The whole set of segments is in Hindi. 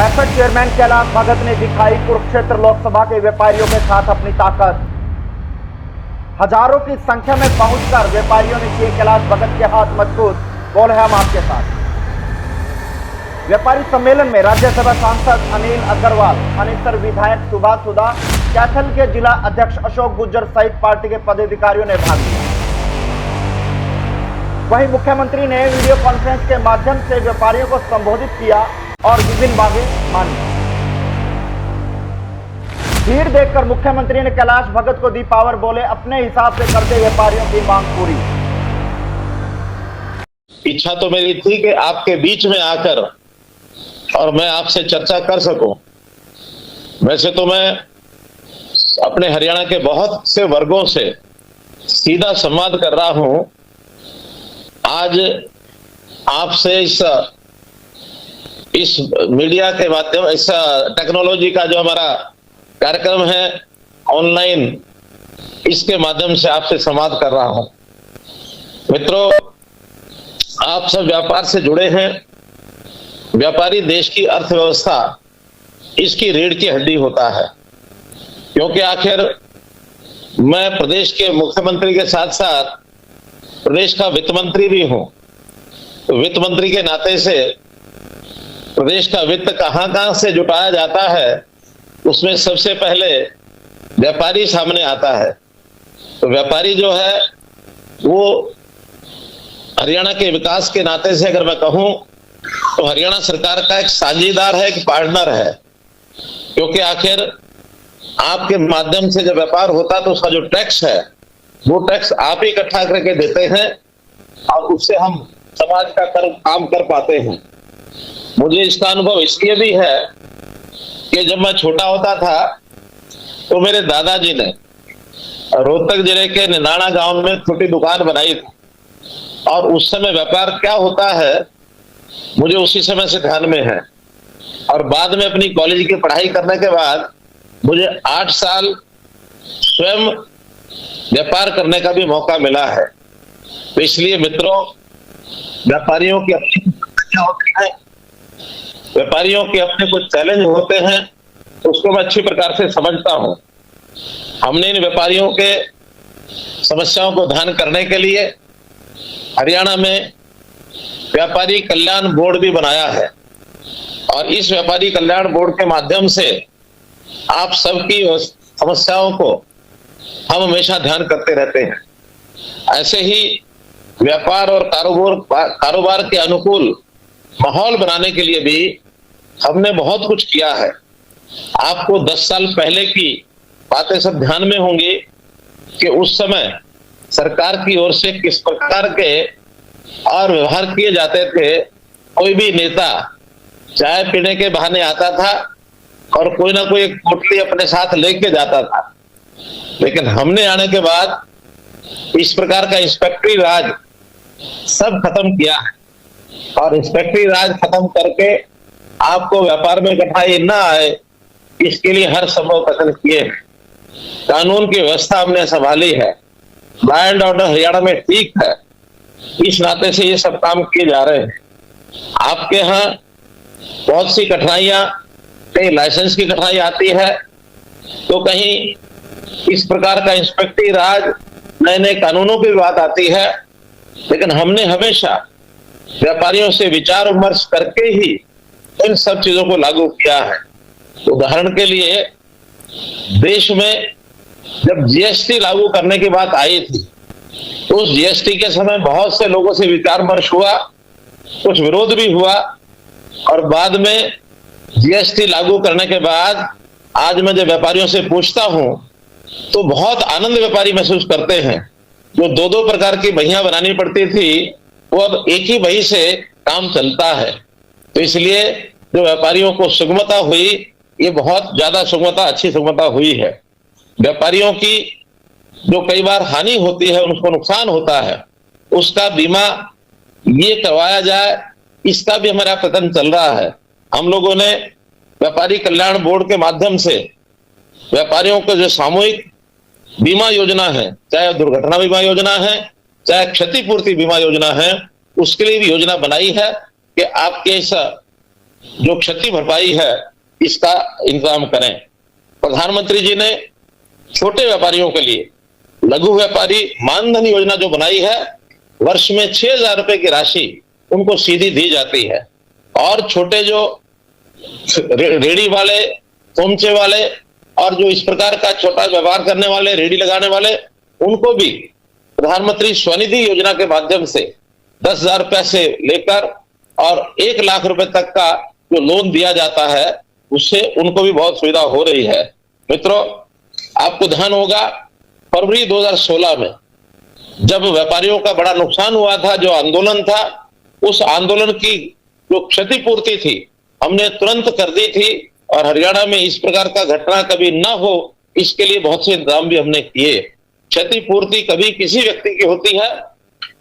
हैफेड चेयरमैन कैलाश भगत ने दिखाई कुरुक्षेत्र लोकसभा के व्यापारियों के साथ अपनी ताकत। हजारों की संख्या में पहुंचकर व्यापारियों ने किए कैलाश भगत के हाथ मजबूत, बोले हम आपके साथ। व्यापारी सम्मेलन में राज्यसभा सांसद अनिल अग्रवाल, अनेसर विधायक सुभाष सुधा, कैथल के जिला अध्यक्ष अशोक गुज्जर सहित पार्टी के पदाधिकारियों ने भाग लिया। वहीं मुख्यमंत्री ने वीडियो कॉन्फ्रेंस के माध्यम से व्यापारियों को संबोधित किया और विभिन्न मांगे मानी। भीड़ देखकर मुख्यमंत्री ने कैलाश भगत को दी पावर, बोले अपने हिसाब से करते व्यापारियों की मांग पूरी। इच्छा तो मेरी थी कि आपके बीच में आकर और मैं आपसे चर्चा कर सकूं। वैसे तो मैं अपने हरियाणा के बहुत से वर्गों से सीधा संवाद कर रहा हूं। आज आपसे इस मीडिया के माध्यम, इस टेक्नोलॉजी का जो हमारा कार्यक्रम है ऑनलाइन, इसके माध्यम से आपसे संवाद कर रहा हूं। मित्रों, आप सब व्यापार से जुड़े हैं। व्यापारी देश की अर्थव्यवस्था, इसकी रीढ़ की हड्डी होता है, क्योंकि आखिर मैं प्रदेश के मुख्यमंत्री के साथ साथ प्रदेश का वित्त मंत्री भी हूं। तो वित्त मंत्री के नाते से प्रदेश का वित्त कहां से जुटाया जाता है, उसमें सबसे पहले व्यापारी सामने आता है। तो व्यापारी जो है वो हरियाणा के विकास के नाते से अगर मैं कहूं तो हरियाणा सरकार का एक साझीदार है, एक पार्टनर है। क्योंकि आखिर आपके माध्यम से जब व्यापार होता है तो उसका जो टैक्स है वो टैक्स आप ही इकट्ठा करके देते हैं और उससे हम समाज का काम कर पाते हैं। मुझे इसका अनुभव इसलिए भी है कि जब मैं छोटा होता था तो मेरे दादाजी ने रोहतक जिले के निनाणा गांव में छोटी दुकान बनाई थी, और उस समय व्यापार क्या होता है मुझे उसी समय से ध्यान में है। और बाद में अपनी कॉलेज की पढ़ाई करने के बाद मुझे 8 साल स्वयं व्यापार करने का भी मौका मिला है। तो इसलिए मित्रों, व्यापारियों की अपनी समस्या होती है, व्यापारियों के अपने कुछ चैलेंज होते हैं, तो उसको मैं अच्छी प्रकार से समझता हूं। हमने इन व्यापारियों के समस्याओं को ध्यान करने के लिए हरियाणा में व्यापारी कल्याण बोर्ड भी बनाया है, और इस व्यापारी कल्याण बोर्ड के माध्यम से आप सबकी समस्याओं को हम हमेशा ध्यान करते रहते हैं। ऐसे ही व्यापार और कारोबार के अनुकूल माहौल बनाने के लिए भी हमने बहुत कुछ किया है। आपको 10 साल पहले की बातें सब ध्यान में होंगी कि उस समय सरकार की ओर से किस प्रकार के और व्यवहार किए जाते थे। कोई भी नेता चाय पीने के बहाने आता था और कोई ना कोई एक पोटली अपने साथ लेके जाता था। लेकिन हमने आने के बाद इस प्रकार का इंस्पेक्टरी राज सब खत्म किया है, और इंस्पेक्टरी राज खत्म करके आपको व्यापार में कठिनाई ना आए, इसके लिए हर संभव कदम किए हैं। कानून की व्यवस्था हमने संभाली है, लॉ एंड ऑर्डर हरियाणा में ठीक है, इस नाते से ये सब काम किए जा रहे हैं। आपके यहाँ बहुत सी कठिनाइयां, कहीं लाइसेंस की कठिनाई आती है, तो कहीं इस प्रकार का इंस्पेक्टरी राज, नए नए कानूनों की बात आती है। लेकिन हमने हमेशा व्यापारियों से विचार विमर्श करके ही इन सब चीजों को लागू किया है। उदाहरण के लिए, देश में जब जीएसटी लागू करने की बात आई थी तो उस जीएसटी के समय बहुत से लोगों से विचार विमर्श हुआ, कुछ विरोध भी हुआ, और बाद में जीएसटी लागू करने के बाद आज मैं जब व्यापारियों से पूछता हूं तो बहुत आनंद व्यापारी महसूस करते हैं। जो 2-2 प्रकार की बहियां बनानी पड़ती थी वो अब एक ही बही से काम चलता है। तो इसलिए जो व्यापारियों को सुगमता हुई, ये बहुत ज्यादा सुगमता, अच्छी सुगमता हुई है। व्यापारियों की जो कई बार हानि होती है, उनको नुकसान होता है, उसका बीमा ये करवाया जाए, इसका भी हमारा प्रयत्न चल रहा है। हम लोगों ने व्यापारी कल्याण बोर्ड के माध्यम से व्यापारियों को जो सामूहिक बीमा योजना है, चाहे दुर्घटना बीमा योजना है, चाहे क्षतिपूर्ति बीमा योजना है, उसके लिए भी योजना बनाई है कि आपके इस जो क्षति भरपाई है इसका इंतजाम करें। प्रधानमंत्री जी ने छोटे व्यापारियों के लिए लघु व्यापारी मानधन योजना जो बनाई है, वर्ष में 6,000 रुपए की राशि उनको सीधी दी जाती है, और छोटे जो रेडी वाले, थोमचे वाले और जो इस प्रकार का छोटा व्यापार करने वाले, रेडी लगाने वाले, उनको भी प्रधानमंत्री स्वनिधि योजना के माध्यम से 10,000 रुपए से लेकर और 1 लाख रुपए तक का जो लोन दिया जाता है, उससे उनको भी बहुत सुविधा हो रही है। मित्रों, आपको ध्यान होगा फरवरी 2016 में जब व्यापारियों का बड़ा नुकसान हुआ था, जो आंदोलन था, उस आंदोलन की जो क्षतिपूर्ति थी हमने तुरंत कर दी थी, और हरियाणा में इस प्रकार का घटना कभी ना हो इसके लिए बहुत से इंतजाम भी हमने किए। क्षतिपूर्ति कभी किसी व्यक्ति की होती है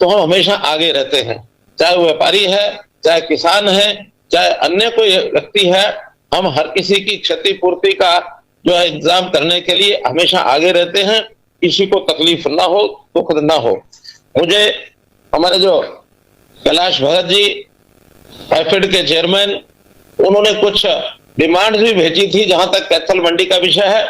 तो हम हमेशा आगे रहते हैं, चाहे वो व्यापारी है, चाहे किसान है, चाहे अन्य कोई व्यक्ति है, हम हर किसी की क्षतिपूर्ति का जो है इंतजाम करने के लिए हमेशा आगे रहते हैं, किसी को तकलीफ ना हो, दुख ना हो। मुझे हमारे जो कैलाश भगत जी हैफेड के चेयरमैन, उन्होंने कुछ डिमांड भी भेजी थी जहां तक कैथल मंडी का विषय है,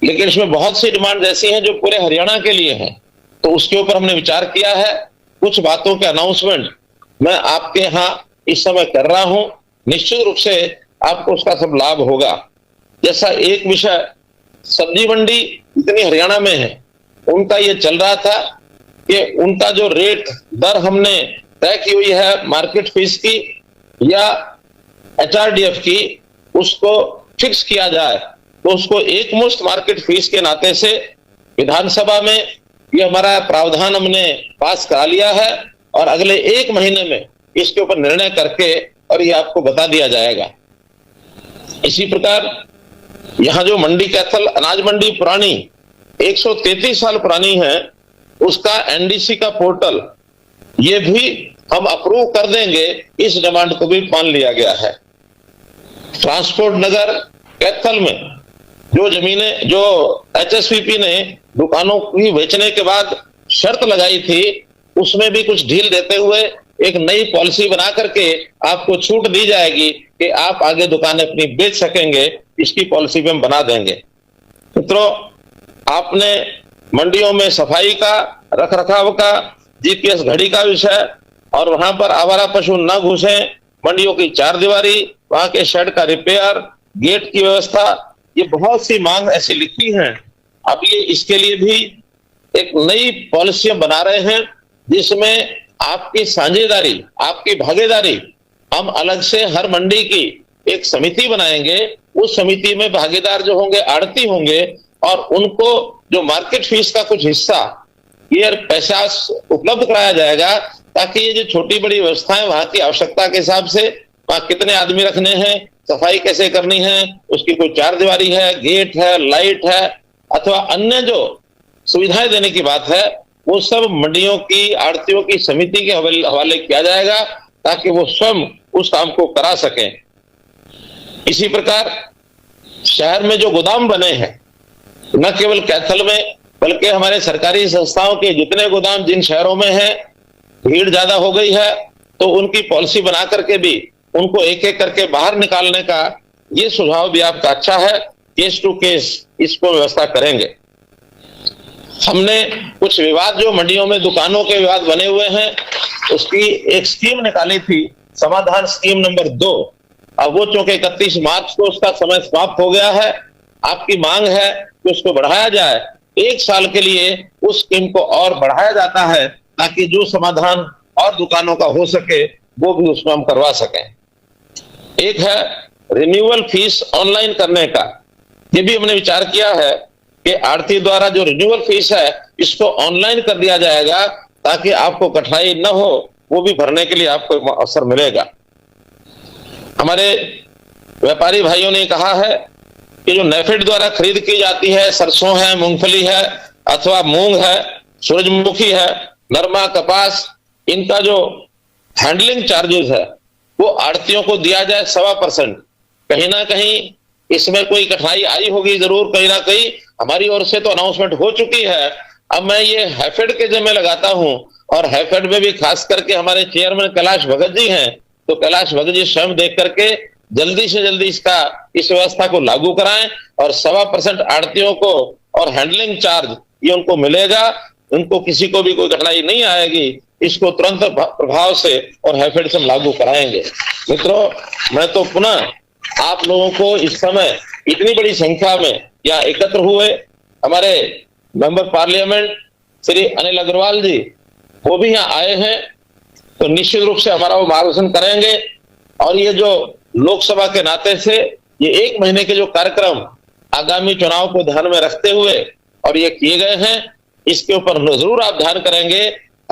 लेकिन इसमें बहुत सी डिमांड ऐसी हैं जो पूरे हरियाणा के लिए हैं, तो उसके ऊपर हमने विचार किया है। कुछ बातों के अनाउंसमेंट मैं आपके यहाँ इस समय कर रहा हूं, निश्चित रूप से आपको उसका सब लाभ होगा। जैसा एक विषय सब्जी मंडी जितनी हरियाणा में है, उनका ये चल रहा था कि उनका जो रेट दर हमने तय की हुई है मार्केट फीस की या HRDF की, उसको फिक्स किया जाए, तो उसको एकमुश्त मार्केट फीस के नाते से विधानसभा में ये हमारा प्रावधान हमने पास करा लिया है, और अगले 1 महीने में इसके ऊपर निर्णय करके और ये आपको बता दिया जाएगा। इसी प्रकार यहाँ जो मंडी कैथल अनाज मंडी पुरानी 133 साल पुरानी है, उसका NDC का पोर्टल ये भी हम अप्रूव कर देंगे, इस डिमांड को भी मान लिया गया है। ट्रांसपोर्ट नगर कैथल में जो जमीनें जो HSPP ने दुकानों की बेचने के बाद शर्त लगाई थी, उसमें भी कुछ ढील देते हुए एक नई पॉलिसी बना करके आपको छूट दी जाएगी कि आप आगे दुकानें अपनी बेच सकेंगे, इसकी पॉलिसी भी हम बना देंगे। मित्रों, आपने मंडियों में सफाई का, रख रखाव का, GPS घड़ी का विषय, और वहां पर आवारा पशु न घुसे, मंडियों की 4 दीवारी, वहां के शेड का रिपेयर, गेट की व्यवस्था, ये बहुत सी मांग ऐसी लिखी हैं। अब ये इसके लिए भी एक नई पॉलिसियां बना रहे हैं, जिसमें आपकी साझेदारी, आपकी भागीदारी, हम अलग से हर मंडी की एक समिति बनाएंगे। उस समिति में भागीदार जो होंगे आड़ती होंगे, और उनको जो मार्केट फीस का कुछ हिस्सा ये पैसा उपलब्ध कराया जाएगा, ताकि ये जो छोटी बड़ी व्यवस्थाएं वहां की आवश्यकता के हिसाब से, वहां कितने आदमी रखने हैं, सफाई कैसे करनी है, उसकी कोई 4 दीवारी है, गेट है, लाइट है, अथवा अन्य जो सुविधाएं देने की बात है, वो सब मंडियों की आड़तियों की समिति के हवाले किया जाएगा, ताकि वो स्वयं उस काम को करा सकें। इसी प्रकार शहर में जो गोदाम बने हैं, न केवल कैथल में बल्कि हमारे सरकारी संस्थाओं के जितने गोदाम जिन शहरों में है, भीड़ ज्यादा हो गई है, तो उनकी पॉलिसी बना करके भी उनको एक एक करके बाहर निकालने का ये सुझाव भी आपका अच्छा है। केस टू केस इसको व्यवस्था करेंगे। हमने कुछ विवाद जो मंडियों में दुकानों के विवाद बने हुए हैं, उसकी एक स्कीम निकाली थी, समाधान स्कीम नंबर 2। अब वो चूंकि 31 मार्च को उसका समय समाप्त हो गया है, आपकी मांग है कि उसको बढ़ाया जाए। 1 साल के लिए उस स्कीम को और बढ़ाया जाता है, ताकि जो समाधान और दुकानों का हो सके वो भी उसमें हम करवा सकें। एक है रिन्यूअल फीस ऑनलाइन करने का, ये भी हमने विचार किया है कि आड़ती द्वारा जो रिन्यूअल फीस है इसको ऑनलाइन कर दिया जाएगा, ताकि आपको कठिनाई न हो, वो भी भरने के लिए आपको अवसर मिलेगा। हमारे व्यापारी भाइयों ने कहा है कि जो नेफेड द्वारा खरीद की जाती है, सरसों है, मूंगफली है, अथवा मूंग है, सूरजमुखी है, नरमा, कपास, इनका जो हैंडलिंग चार्जेस है वो आड़तियों को दिया जाए 1.25%। कहीं ना कहीं इसमें कोई कठिनाई आई होगी जरूर, कहीं ना कहीं हमारी ओर से तो अनाउंसमेंट हो चुकी है। अब मैं ये हैफेड के जिम्मे लगाता हूं, और हैफेड में भी खास करके हमारे चेयरमैन कैलाश भगत जी हैं, तो कैलाश भगत जी स्वयं देख करके जल्दी से जल्दी इस व्यवस्था को लागू कराएं और 1.25% आड़तियों को और हैंडलिंग चार्ज ये उनको मिलेगा। उनको किसी को भी कोई कठिनाई नहीं आएगी। इसको तुरंत प्रभाव से और हैफेड से हम लागू कराएंगे। मित्रों, मैं तो पुनः आप लोगों को इस समय इतनी बड़ी संख्या में यहाँ एकत्र हुए हमारे मेंबर पार्लियामेंट श्री अनिल अग्रवाल जी, वो भी यहाँ आए हैं, तो निश्चित रूप से हमारा वो मार्गदर्शन करेंगे। और ये जो लोकसभा के नाते से ये 1 महीने के जो कार्यक्रम आगामी चुनाव को ध्यान में रखते हुए और ये किए गए हैं, इसके ऊपर जरूर आप ध्यान करेंगे।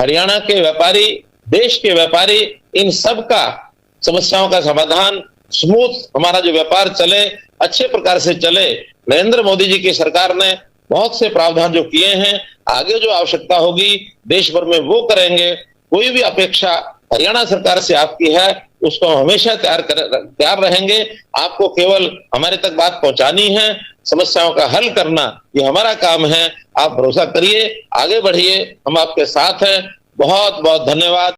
हरियाणा के व्यापारी, देश के व्यापारी, इन सब का समस्याओं का समाधान, स्मूथ हमारा जो व्यापार चले, अच्छे प्रकार से चले। नरेंद्र मोदी जी की सरकार ने बहुत से प्रावधान जो किए हैं, आगे जो आवश्यकता होगी देश भर में वो करेंगे। कोई भी अपेक्षा हरियाणा सरकार से आपकी है, उसको हम हमेशा तैयार रहेंगे। आपको केवल हमारे तक बात पहुंचानी है, समस्याओं का हल करना ये हमारा काम है। आप भरोसा करिए, आगे बढ़िए, हम आपके साथ हैं। बहुत बहुत धन्यवाद।